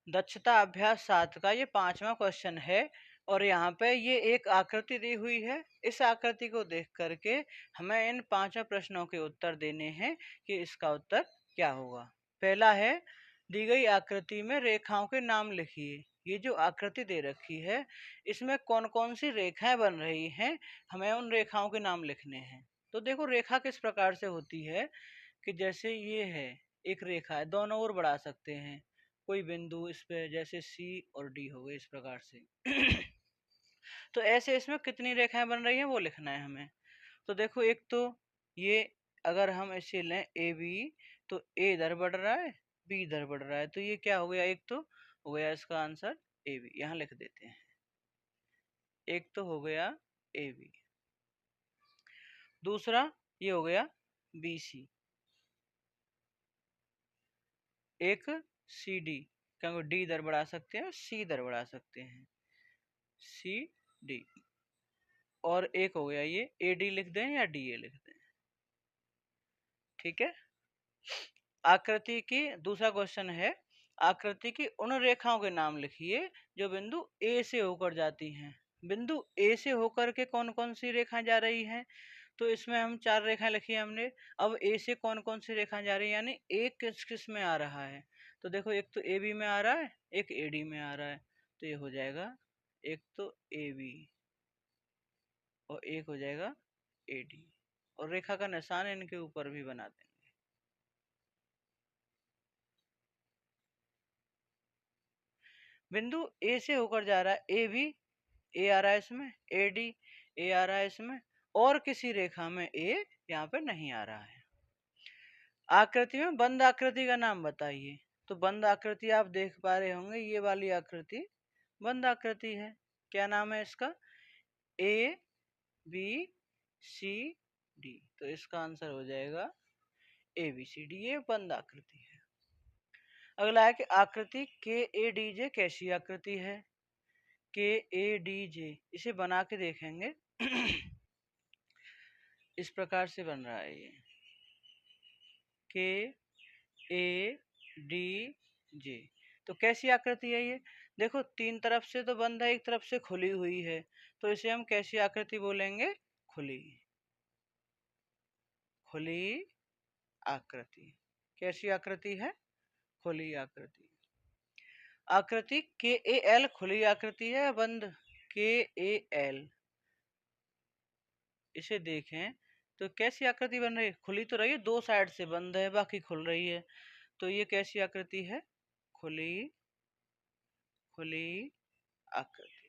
दक्षता अभ्यास 7 का ये 5वां क्वेश्चन है और यहाँ पे ये एक आकृति दी हुई है। इस आकृति को देख करके हमें इन 5 प्रश्नों के उत्तर देने हैं कि इसका उत्तर क्या होगा। पहला है, दी गई आकृति में रेखाओं के नाम लिखिए। ये जो आकृति दे रखी है इसमें कौन कौन सी रेखाएं बन रही हैं, हमें उन रेखाओं के नाम लिखने हैं। तो देखो रेखा किस प्रकार से होती है कि जैसे ये है, एक रेखा है, दोनों ओर बढ़ा सकते हैं कोई बिंदु इस पे, जैसे सी और डी हो गए इस प्रकार से। तो ऐसे इसमें कितनी रेखाएं बन रही हैं वो लिखना है हमें। तो देखो एक तो ये, अगर हम ऐसे लें ए बी, तो ए इधर बढ़ रहा है, बी इधर बढ़ रहा है, तो ये क्या हो गया, एक तो हो गया इसका आंसर ए बी, यहाँ लिख देते हैं। एक तो हो गया ए बी, दूसरा ये हो गया बी सी, एक सी डी, क्योंकि डी इधर बढ़ा सकते हैं, सी इधर बढ़ा सकते हैं, सी डी, और एक हो गया ये ए डी लिख दें या डी ए लिख दें। ठीक है। आकृति की, दूसरा क्वेश्चन है, आकृति की उन रेखाओं के नाम लिखिए जो बिंदु ए से होकर जाती हैं। बिंदु ए से होकर के कौन कौन सी रेखाएं जा रही हैं, तो इसमें हम 4 रेखाएं लिखी है हमने। अब ए से कौन कौन सी रेखाएं जा रही है, यानी एक किस किस में आ रहा है, तो देखो एक तो ए बी में आ रहा है, एक ए डी में आ रहा है, तो ये हो जाएगा एक तो ए बी और एक हो जाएगा ए डी, और रेखा का निशान इनके ऊपर भी बना देंगे। बिंदु ए से होकर जा रहा है, ए बी, ए आ रहा है इसमें, ए डी, ए आ रहा है इसमें, और किसी रेखा में ए यहाँ पे नहीं आ रहा है। आकृति में बंद आकृति का नाम बताइए। तो बंद आकृति आप देख पा रहे होंगे, ये वाली आकृति बंद आकृति है। क्या नाम है इसका, ए बी सी डी, तो इसका आंसर हो जाएगा ए बी सी डी, ये बंद आकृति है। अगला है कि आकृति के ए डी जे कैसी आकृति है। के ए डी जे, इसे बना के देखेंगे। इस प्रकार से बन रहा है ये, के ए डी जे, तो कैसी आकृति है ये, देखो 3 तरफ से तो बंद है, एक तरफ से खुली हुई है, तो इसे हम कैसी आकृति बोलेंगे, खुली, खुली आकृति। कैसी आकृति है, खुली आकृति। आकृति के ए एल खुली आकृति है, बंद के ए एल, इसे देखें तो कैसी आकृति बन रही है, खुली तो रही है, 2 साइड से बंद है, बाकी खुल रही है, तो ये कैसी आकृति है, खुली, खुली आकृति।